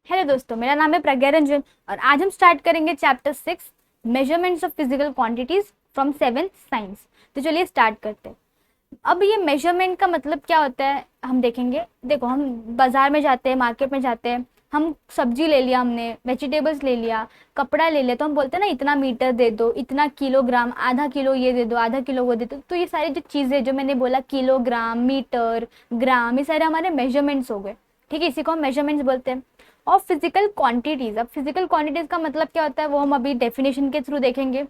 Hello दोस्तों, मेरा नाम है प्रज्ञा रंजन और आज हम स्टार्ट करेंगे chapter 6 measurements of physical quantities from seventh science. तो चलिए स्टार्ट करते हैं। अब ये मेजरमेंट का मतलब क्या होता है हम देखेंगे। देखो, हम बाजार में जाते हैं, मार्केट में जाते हैं, हम सब्जी ले लिया, हमने वेजिटेबल्स ले लिया, कपड़ा ले लिया, तो हम बोलते हैं ना इतना मीटर दे दो, इतना किलोग्राम, आधा किलो ये दे दो, आधा किलो वो दे दो। तो ये सारी जो चीज़ें जो मैंने बोला, किलोग्राम, मीटर, ग्राम, ये सारे हमारे मेजरमेंट्स हो गए। ठीक है, इसी को हम मेजरमेंट्स बोलते हैं। और फिजिकल क्वांटिटीज, अब फिजिकल क्वांटिटीज का मतलब क्या होता है वो हम अभी डेफिनेशन के थ्रू देखेंगे।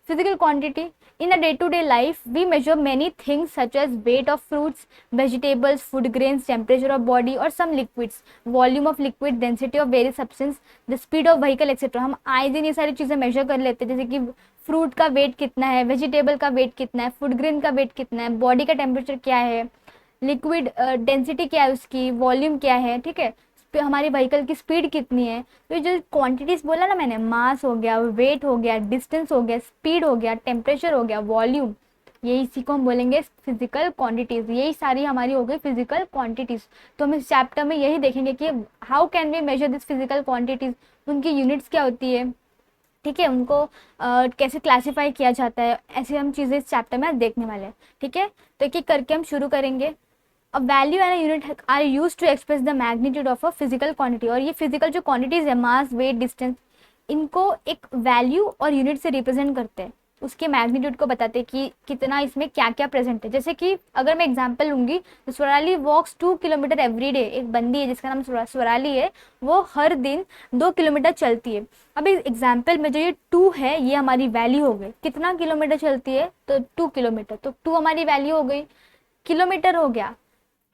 Physical quantity: in a day-to-day life, we measure many things such as weight of fruits, vegetables, food grains, temperature of body or some liquids, volume of liquid, density of various substance, the speed of vehicle etc. हम आए दिन ये सारी चीज़ें major कर लेते हैं, जैसे कि फ्रूट का वेट कितना है, वेजिटेबल का वेट कितना है, फूड ग्रेन का वेट कितना है, बॉडी का टेम्परेचर क्या है, लिक्विड डेंसिटी क्या है, उसकी वॉल्यूम क्या है, ठीक है, हमारी व्हीकल की स्पीड कितनी है। तो ये जो क्वांटिटीज बोला ना मैंने, मास हो गया, वेट हो गया, डिस्टेंस हो गया, स्पीड हो गया, टेम्परेचर हो गया, वॉल्यूम, ये इसी को हम बोलेंगे फिजिकल क्वांटिटीज। यही सारी हमारी हो गई फिजिकल क्वांटिटीज। तो हम इस चैप्टर में यही देखेंगे कि how can we measure this physical quantities, उनकी यूनिट्स क्या होती है, ठीक है, उनको कैसे क्लासीफाई किया जाता है, ऐसी हम चीज़ें इस चैप्टर में आज देखने वाले हैं। ठीक है, तो एक एक करके हम शुरू करेंगे। A value and unit are use to express the magnitude of a physical quantity. और ये फिजिकल जो क्वांटिटीज है, मास, वेट, डिस्टेंस, इनको एक वैल्यू और यूनिट से रिप्रेजेंट करते हैं, उसके मैग्नीट्यूड को बताते हैं कि कितना इसमें क्या क्या प्रेजेंट है। जैसे कि अगर मैं एग्जांपल लूंगी तो स्वराली वॉक्स 2 किलोमीटर एवरी डे। एक बंदी है जिसका नाम स्वराली है, वो हर दिन 2 किलोमीटर चलती है। अब इस एग्जाम्पल में जो ये 2 है, ये हमारी वैल्यू हो गई, कितना किलोमीटर चलती है, तो 2 किलोमीटर, तो 2 हमारी वैल्यू हो गई। किलोमीटर हो गया,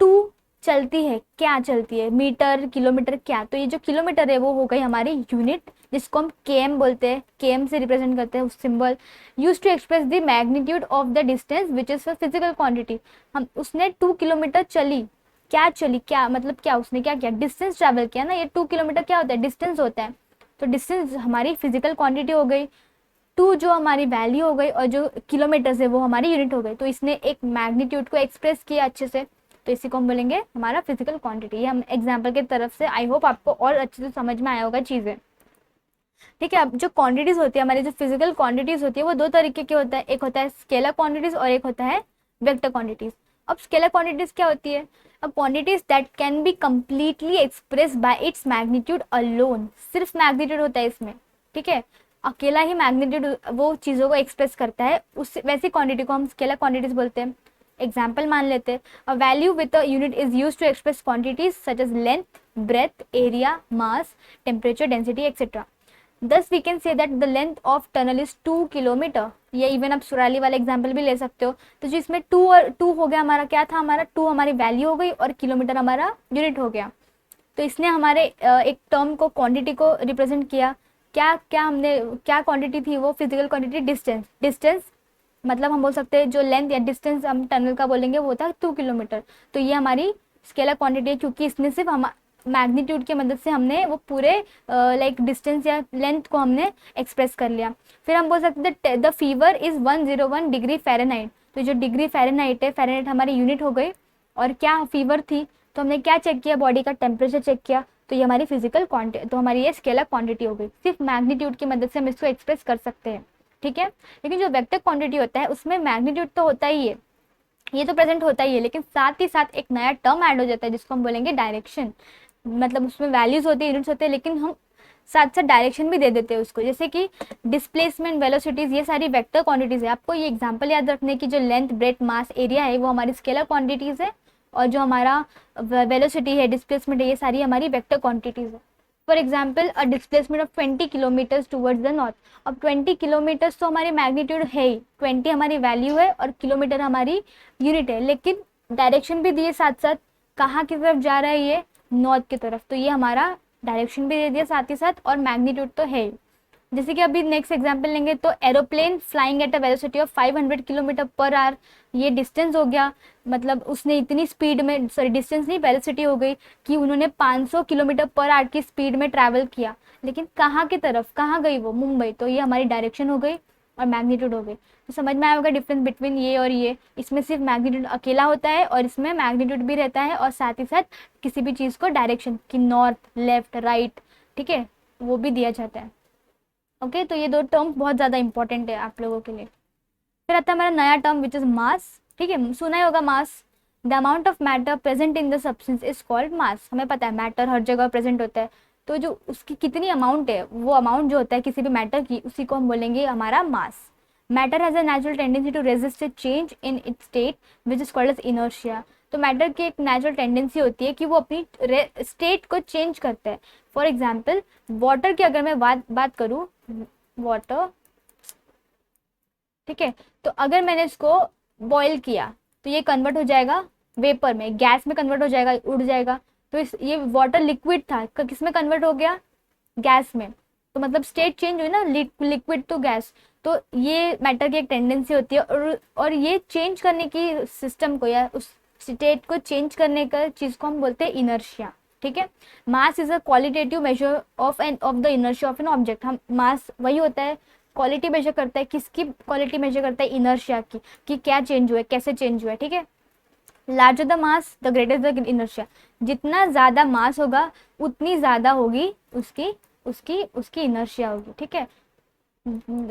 2 चलती है, क्या चलती है, मीटर, किलोमीटर, क्या, तो ये जो किलोमीटर है वो हो गई हमारी यूनिट, जिसको हम केएम बोलते हैं, केएम से रिप्रेजेंट करते हैं उस symbol. Use to express the magnitude of the distance which is physical quantity. हम उसने 2 किलोमीटर चली, क्या चली, क्या मतलब क्या, उसने क्या किया, डिस्टेंस ट्रैवल किया ना। ये 2 किलोमीटर क्या होता है, डिस्टेंस होता है। तो डिस्टेंस हमारी फिजिकल क्वांटिटी हो गई, 2 जो हमारी वैल्यू हो गई, और जो किलोमीटर्स है वो हमारी यूनिट हो गई। तो इसने एक मैग्नीट्यूड को एक्सप्रेस किया अच्छे से, तो इसी को हम बोलेंगे हमारा फिजिकल क्वांटिटी। ये हम एग्जाम्पल की तरफ से, आई होप आपको और अच्छे से समझ में आया होगा चीज़ें। ठीक है, अब जो क्वांटिटीज होती है हमारी, जो फिजिकल क्वांटिटीज होती है वो 2 तरीके की होता है, एक होता है स्केलर क्वांटिटीज और एक होता है वेक्टर क्वांटिटीज। अब स्केलर क्वांटिटीज क्या होती है, अब quantities that can be completely express bye its magnitude alone. सिर्फ मैग्नीट्यूड होता है इसमें, ठीक है, अकेला ही मैग्नीट्यूड वो चीज़ों को एक्सप्रेस करता है, उस वैसी क्वांटिटी को हम स्केलर क्वांटिटीज बोलते हैं। एग्जाम्पल मान लेते हैं, a value with a unit is use to express quantities such as length, breadth, area, mass, temperature, density etcetera. Thus we can say that the length of tunnel is 2 kilometre. ये even आप सुराली वाला example भी ले सकते हो। तो जो इसमें 2 और 2 हो गया, हमारा क्या था, हमारा 2 हमारी वैल्यू हो गई और किलोमीटर हमारा यूनिट हो गया। तो इसने हमारे एक टर्म को, क्वांटिटी को रिप्रेजेंट किया। क्या क्या हमने, क्या क्वांटिटी थी वो, फिजिकल क्वांटिटी, डिस्टेंस। डिस्टेंस मतलब हम बोल सकते हैं जो लेंथ या डिस्टेंस हम टनल का बोलेंगे वो था 2 किलोमीटर। तो ये हमारी स्केलर क्वांटिटी है, क्योंकि इसने सिर्फ हम मैग्नीट्यूड की मदद से हमने वो पूरे लाइक डिस्टेंस या लेंथ को हमने एक्सप्रेस कर लिया। फिर हम बोल सकते हैं the fever is 101 degree Fahrenheit. तो जो डिग्री फ़ारेनहाइट है, फ़ारेनहाइट हमारी यूनिट हो गई। और क्या फीवर थी, तो हमने क्या चेक किया, बॉडी का टेम्परेचर चेक किया। तो ये हमारी फिजिकल क्वांटिटी, तो हमारी ये स्केलर क्वांटिटी हो गई। सिर्फ मैग्नीट्यूड की मदद से हम इसको एक्सप्रेस कर सकते हैं, ठीक है। लेकिन जो वेक्टर क्वांटिटी होता है उसमें मैग्नीट्यूड तो होता ही है, ये तो प्रेजेंट होता ही है, लेकिन साथ ही साथ एक नया टर्म ऐड हो जाता है जिसको हम बोलेंगे डायरेक्शन। मतलब उसमें वैल्यूज होती है, यूनिट्स होते हैं, लेकिन हम साथ साथ डायरेक्शन भी दे देते हैं उसको। जैसे कि डिस्प्लेसमेंट, वेलोसिटीज, ये सारी वेक्टर क्वांटिटीज है। आपको ये एग्जांपल याद रखने की, जो लेंथ, ब्रेथ, मास, एरिया है वो हमारी स्केलर क्वांटिटीज है, और जो हमारा वेलोसिटी है, डिस्प्लेसमेंट है, ये सारी हमारी वेक्टर क्वांटिटीज है। For example, a displacement of 20 kilometres towards the north. अब 20 किलोमीटर्स तो हमारी मैग्नीट्यूड है ही, 20 हमारी वैल्यू है और किलोमीटर हमारी यूनिट है, लेकिन डायरेक्शन भी दिए साथ साथ, कहाँ की तरफ जा रहा है ये, नॉर्थ की तरफ। तो ये हमारा डायरेक्शन भी दे दिया साथ ही साथ, और मैग्नीट्यूड तो है ही। जैसे कि अभी नेक्स्ट एग्जांपल लेंगे तो aeroplane flying at a velocity of 500 kilometre per hour. ये डिस्टेंस हो गया, मतलब उसने इतनी स्पीड में, सॉरी डिस्टेंस नहीं, वेलोसिटी हो गई कि उन्होंने 500 किलोमीटर पर आवर की स्पीड में ट्रैवल किया। लेकिन कहाँ की तरफ, कहाँ गई वो, मुंबई। तो ये हमारी डायरेक्शन हो गई। और मैग्नीट्यूड हो गई। तो समझ में आया होगा डिफरेंस बिटवीन ये और ये। इसमें सिर्फ मैग्नीट्यूड अकेला होता है और इसमें मैग्नीट्यूड भी रहता है, और साथ ही साथ किसी भी चीज़ को डायरेक्शन की नॉर्थ, लेफ्ट, राइट, ठीक है, वो भी दिया जाता है। ओके, तो ये दो टर्म बहुत ज़्यादा इंपॉर्टेंट है आप लोगों के लिए। फिर आता है हमारा नया टर्म विच इज मास। ठीक है, सुना ही होगा mass. The amount of matter present in the substance is called mass. हमें पता है मैटर हर जगह प्रेजेंट होता है, तो जो उसकी कितनी अमाउंट है, वो अमाउंट जो होता है किसी भी मैटर की, उसी को हम बोलेंगे हमारा mass. Matter has a natural tendency to resist a change in its state which is called as inertia. तो मैटर की एक नेचुरल टेंडेंसी होती है कि वो अपनी स्टेट को चेंज करता है। फॉर एग्जाम्पल वाटर की अगर मैं बात करूँ, वाटर, ठीक है, तो अगर मैंने इसको बॉईल किया तो ये कन्वर्ट हो जाएगा वेपर में, गैस में कन्वर्ट हो जाएगा, उड़ जाएगा। तो ये वाटर लिक्विड था, किस में कन्वर्ट हो गया, गैस में। तो मतलब स्टेट चेंज हुई ना, लिक्विड टू गैस। तो ये मैटर की एक टेंडेंसी होती है, और ये चेंज करने की सिस्टम को या उस स्टेट को चेंज करने का चीज को हम बोलते हैं इनर्शिया। ठीक है, mass is a qualitative measure of the inertia of an object. हम मास वही होता है, क्वालिटी मेजर करता है, किसकी क्वालिटी मेजर करता है, इनर्शिया की, कि क्या चेंज हुआ है, कैसे चेंज हुआ है। ठीक है, larger the mass the greater the inertia. जितना ज्यादा मास होगा उतनी ज्यादा होगी उसकी उसकी उसकी इनर्शिया होगी। ठीक है,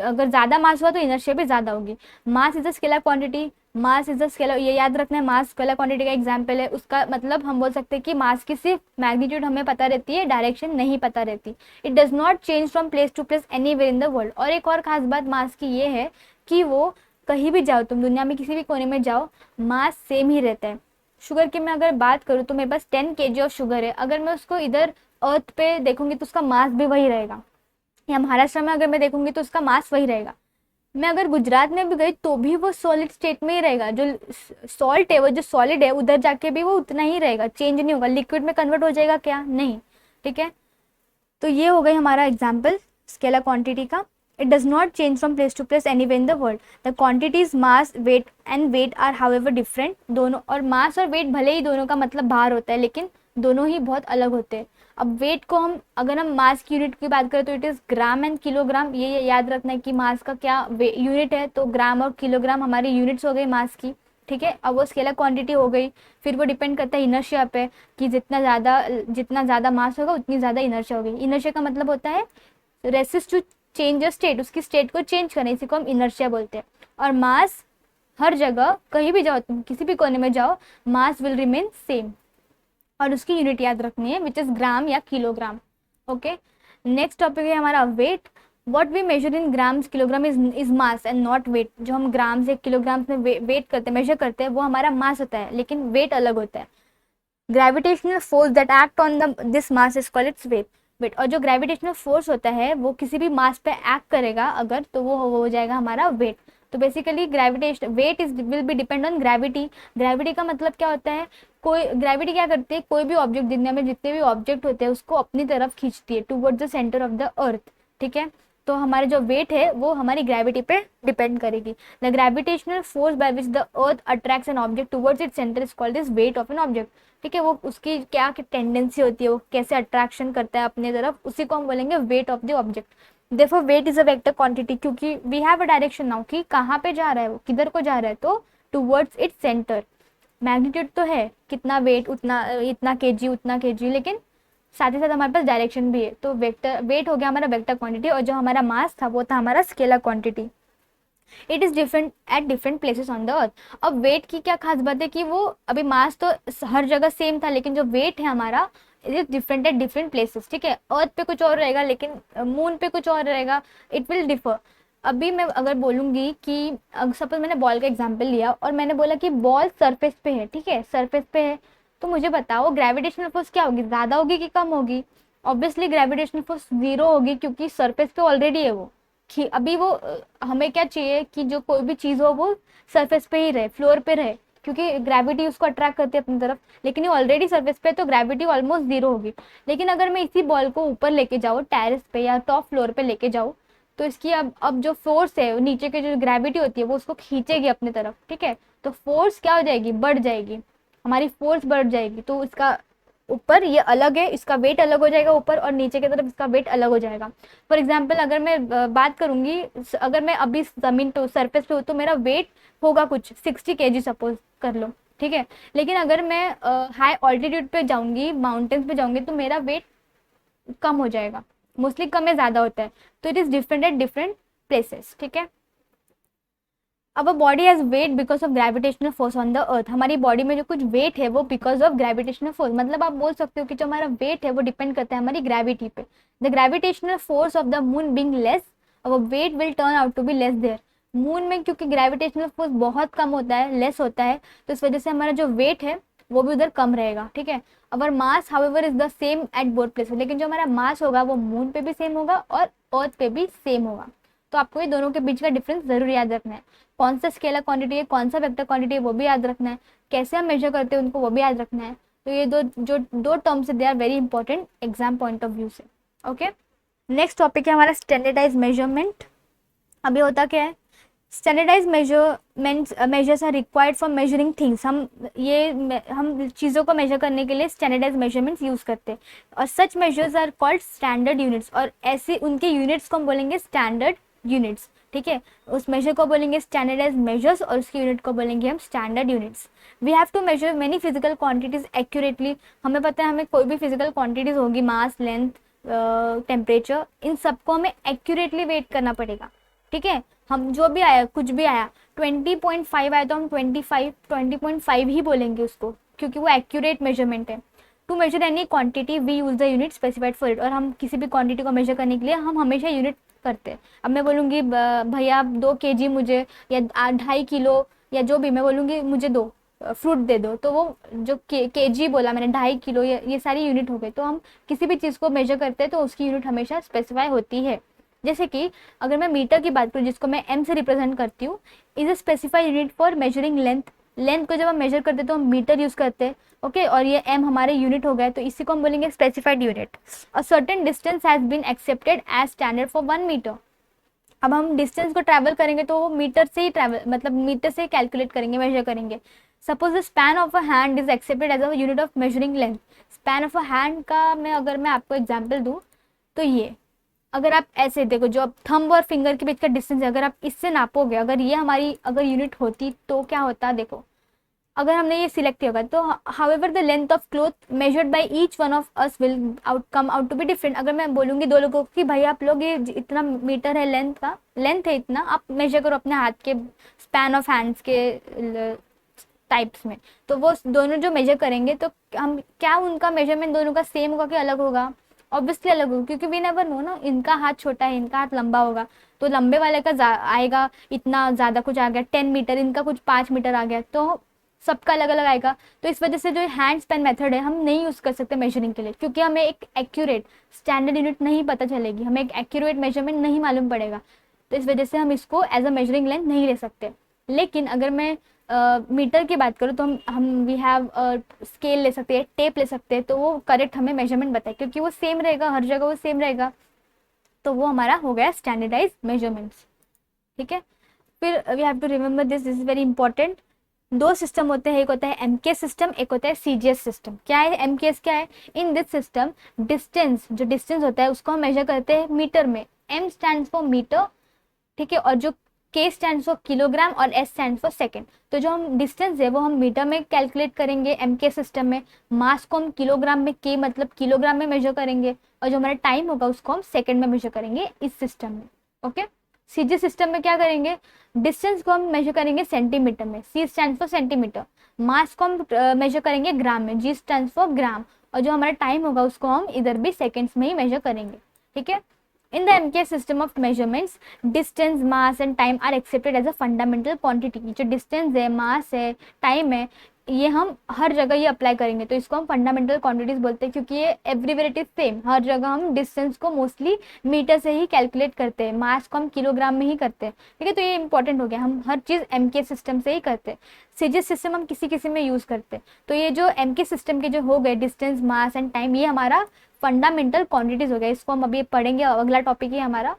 अगर ज्यादा मास हुआ तो इनर्शिया भी ज्यादा होगी। Mass is a scalar quantity. Mass is a scalar, ये याद रखना है, मास स्केलर क्वांटिटी का एग्जांपल है। उसका मतलब हम बोल सकते हैं कि मास की सिर्फ मैग्नीट्यूड हमें पता रहती है, डायरेक्शन नहीं पता रहती। It does not change from place to place anywhere in the world. और एक और खास बात मास की ये है कि वो कहीं भी जाओ, तुम दुनिया में किसी भी कोने में जाओ, मास सेम ही रहता है। शुगर की मैं अगर बात करूँ तो मेरे पास 10 kg ऑफ शुगर है, अगर मैं उसको इधर अर्थ पे देखूंगी तो उसका मास भी वही रहेगा, या महाराष्ट्र में अगर मैं देखूंगी तो उसका मास वही रहेगा। मैं अगर गुजरात में भी गई तो भी वो सॉलिड स्टेट में ही रहेगा। जो सॉल्ट है, वो जो सॉलिड है, उधर जाके भी वो उतना ही रहेगा, चेंज नहीं होगा। लिक्विड में कन्वर्ट हो जाएगा क्या, नहीं। ठीक है, तो ये हो गई हमारा एग्जाम्पल स्केलर क्वांटिटी का। It does not change from place to place anywhere in the world. The quantities mass weight and weight are however different. दोनों, और मास और वेट भले ही दोनों का मतलब भार होता है, लेकिन दोनों ही बहुत अलग होते हैं। अब वेट को हम, अगर हम मास की यूनिट की बात करें तो it is gram and kilogram. ये याद रखना है कि मास का क्या यूनिट है, तो ग्राम और किलोग्राम हमारी यूनिट्स हो गई मास की। ठीक है, अब वो स्केलर क्वांटिटी हो गई। फिर वो डिपेंड करता है इनर्शिया पे, कि जितना ज़्यादा मास होगा उतनी ज़्यादा इनर्शिया होगी। इनर्शिया का मतलब होता है रेसिस्ट टू चेंज स्टेट, उसकी स्टेट को चेंज करने, इसी को हम इनर्शिया बोलते हैं। और मास हर जगह कहीं भी जाओ, तुम किसी भी कोने में जाओ, मास विल रिमेन सेम, और उसकी यूनिट याद रखनी है विच इज ग्राम या किलोग्राम। ओके, नेक्स्ट टॉपिक है हमारा weight. What we measure in grams kilogram is mass and not weight. जो हम ग्राम्स या किलोग्राम्स में वेट करते हैं, मेजर करते हैं, वो हमारा मास होता है, लेकिन वेट अलग होता है। Gravitational force that act on this mass is called its weight. और जो ग्रेविटेशनल फोर्स होता है वो किसी भी मास पे एक्ट करेगा अगर, तो वो हो जाएगा हमारा वेट। तो basically gravitation weight is will be depend on gravity. Gravity का मतलब क्या होता है, कोई ग्रेविटी क्या करती है, कोई भी ऑब्जेक्ट, दुनिया में जितने भी ऑब्जेक्ट होते हैं उसको अपनी तरफ खींचती है, towards the centre of the earth. ठीक है, तो हमारे जो वेट है वो हमारी ग्रेविटी पे डिपेंड करेगी। The gravitational force by which the earth attracts an object towards its centre is called is weight of an object. ठीक है, वो उसकी क्या टेंडेंसी होती है, वो कैसे अट्रैक्शन करता है अपने तरफ, उसी को हम बोलेंगे वेट ऑफ द ऑब्जेक्ट। देखो weight is a vector quantity, क्योंकि we have a direction now कि कहाँ पे जा रहा है, वो किधर को जा रहा है, तो टुवर्ड्स इट्स सेंटर। मैग्नीट्यूड तो है, कितना वेट उतना, इतना केजी उतना केजी, लेकिन साथ ही साथ हमारे पास डायरेक्शन भी है। तो वेक्टर, वेट हो गया हमारा वेक्टर क्वांटिटी, और जो हमारा मास था वो था हमारा scalar quantity. It is different at different places on the अर्थ। अब वेट की क्या खास बात है कि वो, अभी मास तो हर जगह सेम था, लेकिन जो वेट है हमारा it is different at different places. ठीक है, अर्थ पे कुछ और रहेगा, लेकिन मून पे कुछ और रहेगा, इट विल डिफर। अभी मैं अगर बोलूंगी कि सपोज मैंने बॉल का एग्जांपल लिया और मैंने बोला कि बॉल सरफेस पे है, ठीक है, सरफेस पे है, तो मुझे बताओ ग्रेविटेशनल फोर्स क्या होगी, ज्यादा होगी कि कम होगी। ऑब्वियसली ग्रेविटेशनल फोर्स 0 होगी, क्योंकि सरफेस पे ऑलरेडी है वो। कि अभी वो हमें क्या चाहिए कि जो कोई भी चीज़ हो वो सरफेस पे ही रहे, फ्लोर पे रहे, क्योंकि ग्रेविटी उसको अट्रैक्ट करती है अपनी तरफ। लेकिन ये ऑलरेडी सरफेस पे है तो ग्रेविटी ऑलमोस्ट 0 होगी। लेकिन अगर मैं इसी बॉल को ऊपर लेके जाऊँ, टेरेस पे या टॉप फ्लोर पे लेके जाऊँ, तो इसकी अब जो फोर्स है, नीचे की जो ग्रेविटी होती है वो उसको खींचेगी अपनी तरफ। ठीक है, तो फोर्स क्या हो जाएगी, बढ़ जाएगी, हमारी फोर्स बढ़ जाएगी। तो इसका ऊपर ये अलग है, इसका वेट अलग हो जाएगा ऊपर, और नीचे की तरफ इसका वेट अलग हो जाएगा। फॉर एग्जाम्पल अगर मैं बात करूंगी, अगर मैं अभी जमीन पे सरफेस पे हूँ तो मेरा वेट होगा कुछ 60 kg सपोज कर लो, ठीक है। लेकिन अगर मैं हाई ऑल्टीट्यूड पे जाऊंगी, माउंटेन्स पे जाऊंगी, तो मेरा वेट कम हो जाएगा, मोस्टली कम या ज्यादा होता है। तो it is different at different places, ठीक है। अब body has weight because of gravitational force on the earth. हमारी बॉडी में जो कुछ वेट है वो बिकॉज ऑफ ग्रेविटेशनल फोर्स, मतलब आप बोल सकते हो कि जो हमारा वेट है वो डिपेंड करता है हमारी ग्रेविटी पे। The gravitational force of the moon being less, our weight will turn out to be less there. Moon में क्योंकि ग्रेविटेशनल फोर्स बहुत कम होता है, लेस होता है, तो इस वजह से हमारा जो वेट है वो भी उधर कम रहेगा, ठीक है। Our mass however is the same at both places, लेकिन जो हमारा मास होगा वो मून पे भी सेम होगा और अर्थ पे भी सेम होगा। तो आपको ये दोनों के बीच का डिफरेंस जरूर याद रखना है। कौन सा स्केलर क्वांटिटी है, कौन सा वेक्टर क्वांटिटी है, वो भी याद रखना है। कैसे हम मेजर करते हैं उनको, वो भी याद रखना है। तो ये दो टर्म्स है, they are very important exam point of view से। ओके, नेक्स्ट टॉपिक है हमारा स्टैंडर्डाइज मेजरमेंट। अभी होता क्या है, standardise measures are required for measuring things. हम चीज़ों को मेजर करने के लिए स्टैंडर्डाइज मेजरमेंट्स यूज करते हैं, और such measures are called standard units, और ऐसे उनके यूनिट्स को हम बोलेंगे स्टैंडर्ड यूनिट्स, ठीक है। उस मेजर को बोलेंगे स्टैंडर्डाइज मेजर्स और उसकी यूनिट को बोलेंगे हम standard units. We have to measure many physical quantities accurately. हमें पता है हमें कोई भी फिजिकल क्वांटिटीज होगी, मास, लेंथ, टेम्परेचर, इन सबको हमें एक्यूरेटली वेट करना पड़ेगा, ठीक है। हम जो भी आया, कुछ भी आया 20.5 आया तो हम 20.5 ही बोलेंगे उसको, क्योंकि वो एक्यूरेट मेजरमेंट है। To measure any quantity we use the unit specified for it. और हम किसी भी क्वांटिटी को मेजर करने के लिए हम हमेशा यूनिट करते हैं। अब मैं बोलूँगी भैया 2 kg मुझे, या 2.5 किलो, या जो भी, मैं बोलूँगी मुझे 2 फ्रूट दे दो, तो वो जो केजी बोला मैंने, 2.5 किलो, ये सारी यूनिट हो गई। तो हम किसी भी चीज़ को मेजर करते हैं तो उसकी यूनिट हमेशा स्पेसिफाई होती है। जैसे कि अगर मैं मीटर की बात करूँ, जिसको मैं एम से रिप्रेजेंट करती हूँ, is a specified unit for measuring length. Length को जब हम मेजर करते हैं तो हम मीटर यूज करते हैं, ओके। और ये एम हमारे यूनिट हो गए, तो इसी को हम बोलेंगे specified unit. A certain distance has been accepted as standard for 1 metre. अब हम डिस्टेंस को ट्रैवल करेंगे तो वो मीटर से ही ट्रैवल, मतलब मीटर से कैलकुलेट करेंगे, मेजर करेंगे। Suppose the span of a hand is accepted as a unit of measuring length. Span of a hand का अगर मैं आपको एग्जाम्पल दूँ, तो ये अगर आप ऐसे देखो, जो अब थंब और फिंगर के बीच का डिस्टेंस है, अगर आप इससे नापोगे, अगर ये हमारी यूनिट होती तो क्या होता, देखो अगर हमने ये सिलेक्ट किया होगा तो however the length of cloth measured by each one of us will come out to be different. अगर मैं बोलूँगी 2 लोगों को कि भाई आप लोग ये इतना मीटर है लेंथ का, लेंथ है इतना, आप मेजर करो अपने हाथ के स्पैन ऑफ हैंड्स के टाइप्स में, तो वो दोनों जो मेजर करेंगे तो हम क्या उनका मेजरमेंट दोनों का सेम होगा कि अलग होगा? ऑब्वियसली अलग होगा, क्योंकि वी नेवर नो ना, इनका हाथ छोटा है, इनका हाथ लंबा होगा, तो लंबे वाले का आएगा इतना ज़्यादा कुछ आ गया 10 मीटर, इनका कुछ 5 मीटर आ गया, तो सबका अलग अलग आएगा। तो इस वजह से जो हैंड स्पेन मेथड है हम नहीं यूज़ कर सकते मेजरिंग के लिए, क्योंकि हमें एक एक्यूरेट स्टैंडर्ड यूनिट नहीं पता चलेगी, हमें एक एक्यूरेट मेजरमेंट नहीं मालूम पड़ेगा। तो इस वजह से हम इसको एज अ मेजरिंग लेंथ नहीं ले सकते। लेकिन अगर मैं मीटर की बात करूँ तो हम वी हैव स्केल ले सकते हैं, टेप ले सकते हैं, तो वो करेक्ट हमें मेजरमेंट बताए, क्योंकि वो सेम रहेगा, हर जगह वो सेम रहेगा, तो वो हमारा हो गया स्टैंडर्डाइज मेजरमेंट्स, ठीक है। फिर we have to remember this is very important. 2 system होते हैं, एक होता है एमकेएस सिस्टम, एक होता है सीजीएस सिस्टम। क्या है एमकेएस, क्या है? इन दिस सिस्टम डिस्टेंस, जो डिस्टेंस होता है उसको हम मेजर करते हैं मीटर में। एम स्टैंड्स फॉर मीटर, ठीक है, और जो के स्टैंड फॉर किलोग्राम और एस स्टैंड फॉर सेकेंड। तो जो हम डिस्टेंस है वो हम मीटर में कैलकुलेट करेंगे एम के सिस्टम में, मास को हम किलोग्राम में, के मतलब किलोग्राम में मेजर करेंगे, और जो हमारा टाइम होगा उसको हम सेकेंड में मेजर करेंगे इस सिस्टम में, ओके। सीजी सिस्टम में क्या करेंगे, डिस्टेंस को हम मेजर करेंगे सेंटीमीटर में, सी स्टैंड फॉर सेंटीमीटर, मास को हम मेजर करेंगे ग्राम में, जी स्टैंड फॉर ग्राम, और जो हमारा टाइम होगा उसको हम इधर भी सेकेंड्स में ही मेजर करेंगे, ठीक है। In the MKS system of measurements, distance, mass and time are accepted as a fundamental quantity। जो distance है, mass है, time है, ये हम हर जगह ये अप्लाई करेंगे, तो इसको हम फंडामेंटल क्वांटिटीज बोलते हैं, क्योंकि ये एवरीवेयर इट इज सेम। हर जगह हम डिस्टेंस को मोस्टली मीटर से ही कैलकुलेट करते हैं, मास को हम किलोग्राम में ही करते हैं, ठीक है। तो ये इंपॉर्टेंट हो गया, हम हर चीज़ एमके सिस्टम से ही करते हैं। सीजीएस सिस्टम हम किसी किसी में यूज़ करते हैं। तो ये जो एमके सिस्टम के जो हो गए डिस्टेंस, मास एंड टाइम, ये हमारा फंडामेंटल क्वांटिटीज हो गया, इसको हम अभी पढ़ेंगे, अगला टॉपिक है हमारा।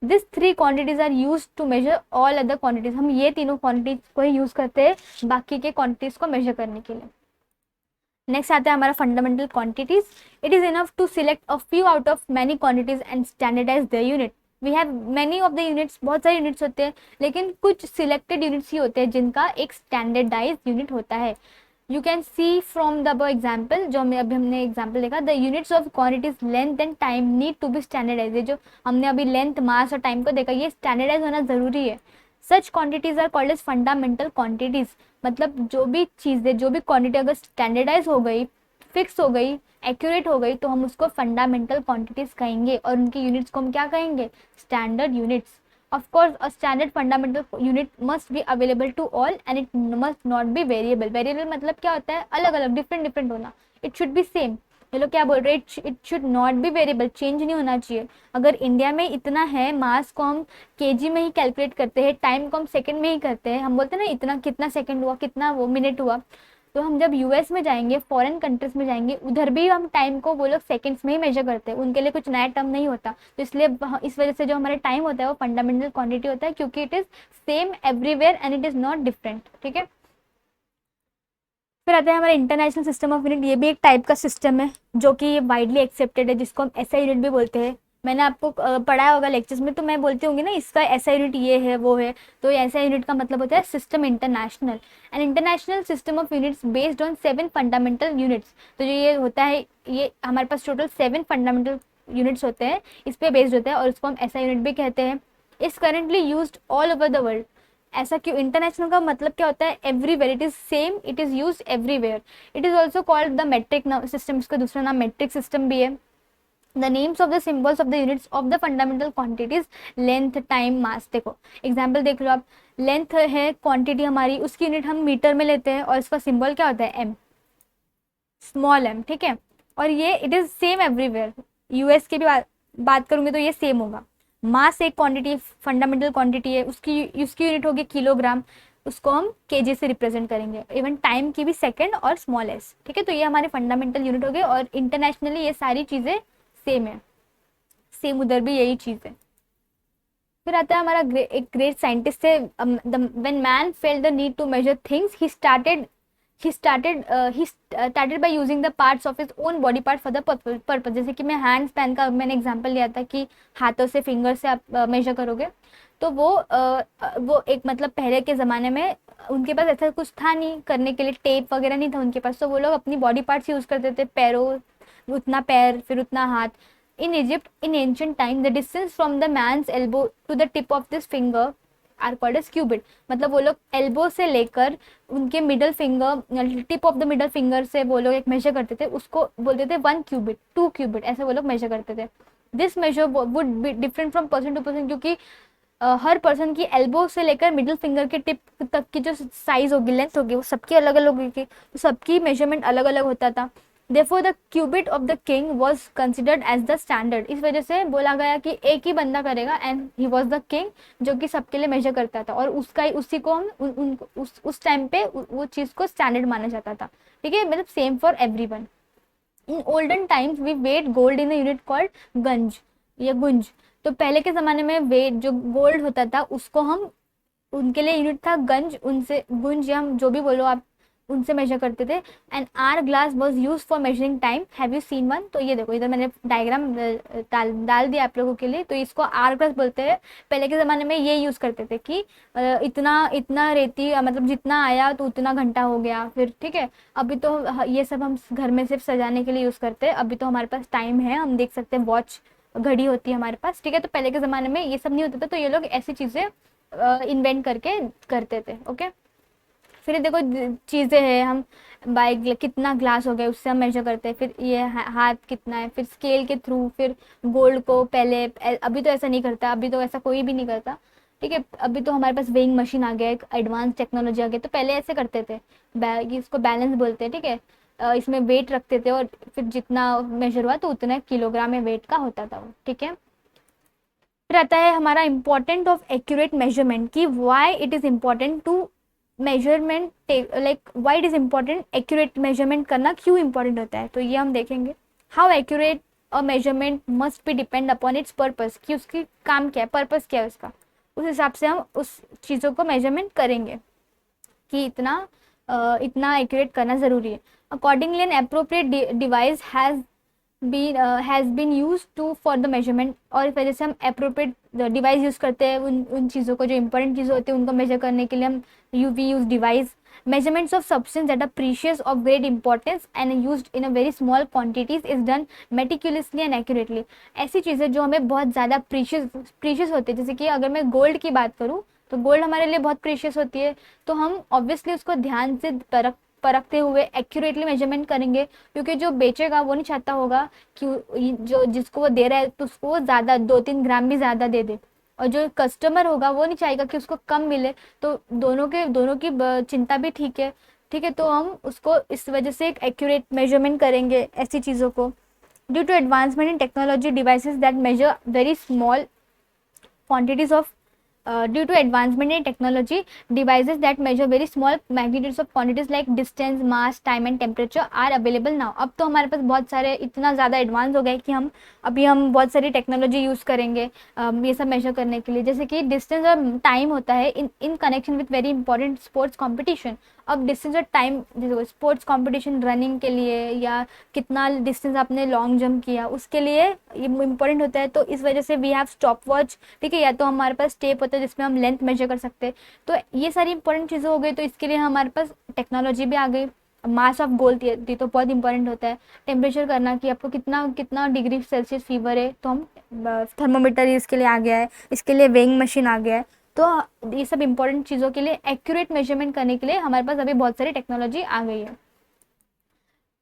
This 3 quantities are use to measure all other quantities. हम ये तीनों क्वांटिटीज को ही यूज करते हैं बाकी के क्वांटिटीज को मेजर करने के लिए। नेक्स्ट आता है हमारा fundamental quantities. It is enough to select a few out of many quantities and standardise the unit. We have many of the units, बहुत सारे यूनिट्स होते हैं, लेकिन कुछ सिलेक्टेड यूनिट्स ही होते हैं जिनका एक स्टैंडर्डाइज यूनिट होता है. You can see from the above example, जो अभी हमने एग्जाम्पल देखा, the units of quantities length and time need to be standardise. जो हमने अभी लेंथ, मास और टाइम को देखा, ये स्टैंडर्डाइज होना जरूरी है. Such quantities are called as fundamental quantities. मतलब जो भी चीज़ें, जो भी क्वांटिटी अगर स्टैंडर्डाइज हो गई, फिक्स हो गई, एक्यूरेट हो गई, तो हम उसको फंडामेंटल क्वांटिटीज कहेंगे और उनकी यूनिट्स को हम क्या कहेंगे? Standard units. Of course, a standard fundamental unit must be available to all and it must not be variable. Variable मतलब क्या होता है? अलग अलग, डिफरेंट डिफरेंट होना. It should be same. ये लोग क्या बोल रहे हैं? It should not be variable. Change नहीं होना चाहिए. अगर इंडिया में इतना है, मास को हम केजी में ही कैलकुलेट करते हैं, टाइम को हम सेकंड में ही करते हैं, हम बोलते हैं ना इतना कितना सेकंड हुआ, कितना वो मिनट हुआ. तो हम जब यूएस में जाएंगे, फॉरेन कंट्रीज में जाएंगे, उधर भी हम टाइम को वो लोग सेकंड्स में ही मेजर करते हैं. उनके लिए कुछ नया टर्म नहीं होता. तो इसलिए इस वजह से जो हमारा टाइम होता है वो फंडामेंटल क्वांटिटी होता है, क्योंकि it is same everywhere and it is not different. ठीक है. फिर आता है हमारा इंटरनेशनल सिस्टम ऑफ यूनिट. ये भी एक टाइप का सिस्टम है जो कि वाइडली एक्सेप्टेड है, जिसको हम एसआई यूनिट भी बोलते हैं. मैंने आपको पढ़ाया होगा लेक्चर्स में, तो मैं बोलती होंगी ना इसका एसआई यूनिट ये है वो है. तो एसआई यूनिट का मतलब होता है system international. And international system of units based on 7 fundamental units. तो जो ये होता है, ये हमारे पास टोटल 7 फंडामेंटल यूनिट्स होते हैं, इस पे बेस्ड होता है और इसको हम एसआई यूनिट भी कहते हैं. Is currently used all over the world. ऐसा क्यों? इंटरनेशनल का मतलब क्या होता है? Everywhere. It is same, it is used everywhere. It is also called the metric system. इसका दूसरा नाम मेट्रिक सिस्टम भी है. The names of the symbols of the units of the fundamental quantities, length, time, mass. देखो example देख लो आप. Length है quantity हमारी, उसकी यूनिट हम मीटर में लेते हैं और इसका सिंबल क्या होता है? M, small M. ठीक है. और ये it is same everywhere. US की भी बात करूंगी तो ये सेम होगा. मास एक क्वांटिटी, फंडामेंटल क्वांटिटी है, उसकी यूनिट होगी किलोग्राम, उसको हम केजी से रिप्रेजेंट करेंगे. इवन टाइम की भी सेकंड और स्मॉल एस. ठीक है. तो ये हमारे फंडामेंटल यूनिट हो गए और इंटरनेशनली ये सारी चीज़ें सेम है. सेम उधर भी यही चीज़ है. फिर आता है हमारा एक ग्रेट साइंटिस्ट है. When man felt the need to measure things, he started by using the parts of his own body part for the purpose. जैसे कि मैं हैंड स्पैन का मैंने एग्जांपल लिया था कि हाथों से, फिंगर से आप मेजर करोगे, तो वो एक मतलब पहले के ज़माने में उनके पास ऐसा कुछ था नहीं करने के लिए, टेप वगैरह नहीं था उनके पास, तो वो लोग अपनी बॉडी पार्ट्स यूज़ करते थे. पैरों, उतना पैर, फिर उतना हाथ. In Egypt, in ancient time, the distance from the man's elbow to the tip of this finger are called as cubit. मतलब वो लोग एल्बो से लेकर उनके middle finger, tip of the middle finger से वो लोग एक मेजर करते थे, उसको बोलते थे 1 क्यूबिट, 2 क्यूबिट, ऐसे वो लोग मेजर करते थे. This measure would be different from person to person, क्योंकि हर पर्सन की एल्बो से लेकर मिडिल फिंगर के टिप तक की जो साइज होगी, लेंथ होगी, वो सबकी अलग अलग होगी, तो सबकी मेजरमेंट अलग अलग होता था. Therefore, the cubit of the king was considered as the standard. इस वजह से बोला गया कि एक ही बंदा करेगा and he was the king, जो कि सबके लिए मेजर करता था और उसका उसी को हम उस टाइम पे वो चीज़ को स्टैंडर्ड माना जाता था. ठीक है. मतलब same for everyone. In olden times we weight gold in a unit called ganj या गुंज. तो पहले के ज़माने में वेट जो गोल्ड होता था उसको हम, उनके लिए यूनिट था गंज, उनसे गुंज या हम जो भी बोलो आप, उनसे मेजर करते थे. And hour glass was use for measuring time. Have you seen one? तो ये देखो इधर मैंने डायग्राम डाल दिया आप लोगों के लिए. तो इसको आर ग्लास बोलते हैं. पहले के ज़माने में ये यूज़ करते थे कि इतना रेती, मतलब जितना आया तो उतना घंटा हो गया फिर. ठीक है. अभी तो ये सब हम घर में सिर्फ सजाने के लिए यूज़ करते हैं. अभी तो हमारे पास टाइम है, हम देख सकते हैं, वॉच, घड़ी होती है हमारे पास. ठीक है. तो पहले के ज़माने में ये सब नहीं होता था, तो ये लोग ऐसी चीज़ें इन्वेंट करके करते थे. ओके. फिर देखो चीज़ें हैं, हम बाय कितना ग्लास हो गया उससे हम मेजर करते हैं. फिर ये हाथ कितना है, फिर स्केल के थ्रू, फिर गोल्ड को पहले, अभी तो ऐसा नहीं करता, अभी तो ऐसा कोई भी नहीं करता. ठीक है. अभी तो हमारे पास वेइंग मशीन आ गया, एक एडवांस टेक्नोलॉजी आ गई. तो पहले ऐसे करते थे, इसको बैलेंस बोलते हैं. ठीक है. इसमें वेट रखते थे और फिर जितना मेजर हुआ तो उतना किलोग्राम में वेट का होता था वो. ठीक है. फिर आता है हमारा इम्पोर्टेंट ऑफ एक्यूरेट मेजरमेंट, की why it is important to measurement, like why it is important accurate measurement करना, क्यों इंपॉर्टेंट होता है. तो ये हम देखेंगे. How accurate a measurement must be depend upon its purpose, कि उसकी काम क्या है, पर्पस क्या है उसका, उस हिसाब से हम उस चीज़ों को मेजरमेंट करेंगे कि इतना इतना एक्यूरेट करना ज़रूरी है। Accordingly an appropriate device has been use to for the measurement, और इस वजह से हम अप्रोप्रिएट डिवाइस यूज़ करते हैं उन चीज़ों को, जो इंपॉर्टेंट चीज़ें होती हैं उनको मेजर करने के लिए हम we use device. measurements of substance that are precious of great importance and used in a very small quantities is done meticulously and accurately। ऐसी चीज़ें जो हमें बहुत ज़्यादा प्रीशियस होती है, जैसे कि अगर मैं गोल्ड की बात करूँ तो गोल्ड हमारे लिए बहुत प्रीशियस होती है, तो हम ऑब्वियसली उसको ध्यान से परखते हुए एक्यूरेटली मेजरमेंट करेंगे, क्योंकि जो बेचेगा वो नहीं चाहता होगा कि जो जिसको वो दे रहा है तो उसको वो ज़्यादा 2-3 ग्राम भी ज़्यादा दे दे, और जो कस्टमर होगा वो नहीं चाहेगा कि उसको कम मिले। तो दोनों की चिंता भी ठीक है, तो हम उसको इस वजह से एक एक्यूरेट मेजरमेंट करेंगे ऐसी चीज़ों को। Due to advancement in technology devices that measure very small quantities of due to advancement in technology devices that measure very small magnitudes of quantities like distance, mass, time and temperature are available now। अब तो हमारे पास बहुत सारे इतना ज़्यादा advance हो गए कि हम बहुत सारी टेक्नोलॉजी यूज़ करेंगे ये सब मेजर करने के लिए, जैसे कि डिस्टेंस और टाइम होता है in connection with very important sports competition. अब डिस्टेंस और टाइम, जैसे स्पोर्ट्स कॉम्पिटिशन रनिंग के लिए या कितना डिस्टेंस आपने लॉन्ग जंप किया उसके लिए ये इंपॉर्टेंट होता है, तो इस वजह से वी हैव स्टॉप वॉच, ठीक है, या तो हमारे पास टेप होता है जिसमें हम लेंथ मेजर कर सकते हैं। तो ये सारी इंपॉर्टेंट चीज़ें हो गई, तो इसके लिए हमारे पास टेक्नोलॉजी भी आ गई। मास ऑफ गोल्ड थी तो बहुत इंपॉर्टेंट होता है। टेम्परेचर करना कि आपको कितना डिग्री सेल्सियस फीवर है, तो हम थर्मोमीटर इसके लिए आ गया है, इसके लिए वेइंग मशीन आ गया है। तो ये सब इंपॉर्टेंट चीज़ों के लिए एक्यूरेट मेजरमेंट करने के लिए हमारे पास अभी बहुत सारी टेक्नोलॉजी आ गई है।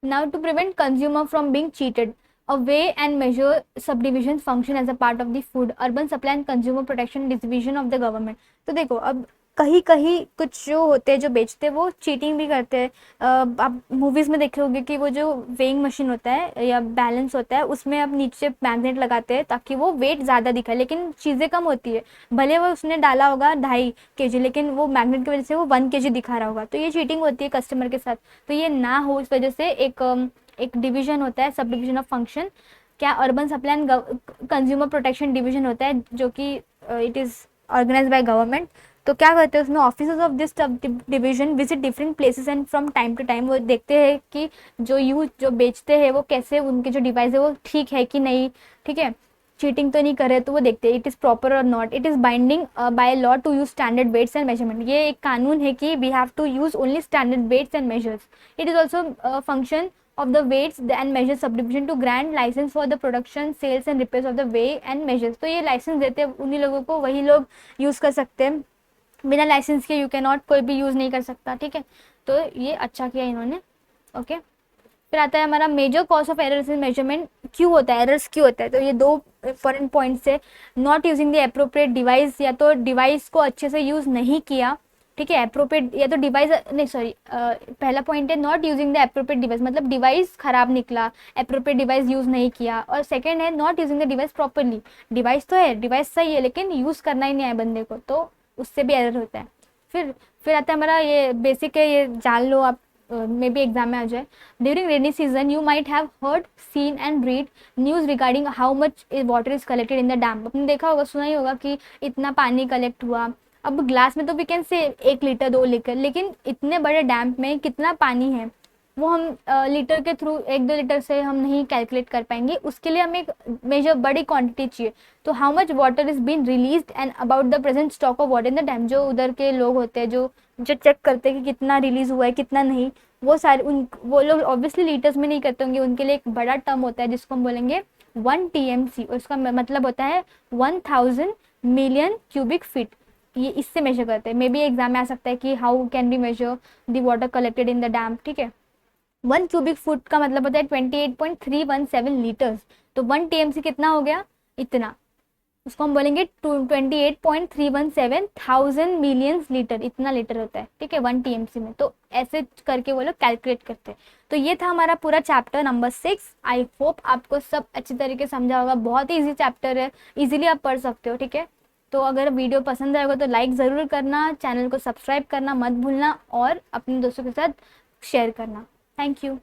Now to prevent consumer from being cheated, a weigh and measure subdivisions function as a part of the food, urban supply and consumer protection division of the government। तो देखो अब कहीं कहीं कुछ जो होते हैं जो बेचते हैं वो चीटिंग भी करते हैं। आप मूवीज़ में देखे होंगे कि वो जो वेइंग मशीन होता है या बैलेंस होता है उसमें आप नीचे मैग्नेट लगाते हैं ताकि वो वेट ज़्यादा दिखाए, लेकिन चीज़ें कम होती है। भले वो उसने डाला होगा 2.5 kg, लेकिन वो मैग्नेट की वजह से वो 1 kg दिखा रहा होगा, तो ये चीटिंग होती है कस्टमर के साथ। तो ये ना हो इस वजह से एक डिवीजन होता है, सब डिवीजन ऑफ फंक्शन, क्या urban supply and consumer protection division होता है, जो कि it is organise by government. तो क्या करते हैं उसमें officers of this division visit different places and from time to time वो देखते हैं कि जो बेचते हैं वो कैसे, उनके जो डिवाइस है वो ठीक है कि नहीं, ठीक है, चीटिंग तो नहीं कर रहे, तो वो देखते हैं इट इज़ प्रॉपर और not. It is binding by law to use standard weights and measurement, ये एक कानून है कि we have to use only standard weights and measures. It is also function of the weights and measures subdivision to grant license for the production, sales and repairs of the weigh and measures। तो ये licence देते हैं उन्हीं लोगों को, वही लोग use कर सकते हैं, बिना लाइसेंस के यू कैन नॉट, कोई भी यूज़ नहीं कर सकता, ठीक है। तो ये अच्छा किया इन्होंने, ओके। फिर आता है हमारा major cause of errors in measurement, क्यों होता है, एरर्स क्यों होता है। तो ये 2 इंपॉर्टेंट पॉइंट्स है। Not using the appropriate device, या तो डिवाइस को अच्छे से यूज़ नहीं किया, ठीक है, एप्रोप्रिएट, या तो डिवाइस नहीं, सॉरी, पहला पॉइंट है not using the appropriate device, मतलब डिवाइस खराब निकला, एप्रोप्रिएट डिवाइस यूज़ नहीं किया। और सेकंड है not using the device properly, device तो है, डिवाइस सही है, लेकिन यूज़ करना ही नहीं है बंदे को, तो उससे भी एरर होता है। फिर आता है हमारा ये बेसिक है, ये जान लो आप, मे बी एग्जाम में आ जाए। During rainy season you might have heard, seen and read news regarding how much water is collected in the dam. आपने देखा होगा, सुना ही होगा कि इतना पानी कलेक्ट हुआ। अब ग्लास में तो वी कैन से 1 लीटर 2 लीटर, लेकिन इतने बड़े डैम में कितना पानी है वो हम लीटर के थ्रू 1-2 लीटर से हम नहीं कैलकुलेट कर पाएंगे, उसके लिए हमें एक मेजर बड़ी क्वांटिटी चाहिए। तो how much water is been released and about the present stock of water in the dam, जो उधर के लोग होते हैं जो चेक करते हैं कि कितना रिलीज हुआ है कितना नहीं, वो सारे वो लोग ऑब्वियसली लीटर्स में नहीं करते होंगे, उनके लिए एक बड़ा टर्म होता है जिसको हम बोलेंगे 1 TMC, और उसका मतलब होता है 1000 मिलियन क्यूबिक फीट। ये इससे मेजर करते हैं। मे बी एग्जाम में आ सकता है कि how can be measure the water collected in the dam, ठीक है। 1 क्यूबिक फुट का मतलब होता है 28.317 लीटर्स। तो 1 TMC कितना हो गया, इतना, उसको हम बोलेंगे 28.317 थाउजेंड मिलियन लीटर, इतना लीटर होता है, ठीक है, 1 TMC में। तो ऐसे करके वो लोग कैलकुलेट करते हैं। तो ये था हमारा पूरा चैप्टर नंबर 6। आई होप आपको सब अच्छी तरीके से समझा होगा, बहुत ही ईजी चैप्टर है, इजीली आप पढ़ सकते हो, ठीक है। तो अगर वीडियो पसंद आएगा तो लाइक ज़रूर करना, चैनल को सब्सक्राइब करना मत भूलना, और अपने दोस्तों के साथ शेयर करना। Thank you.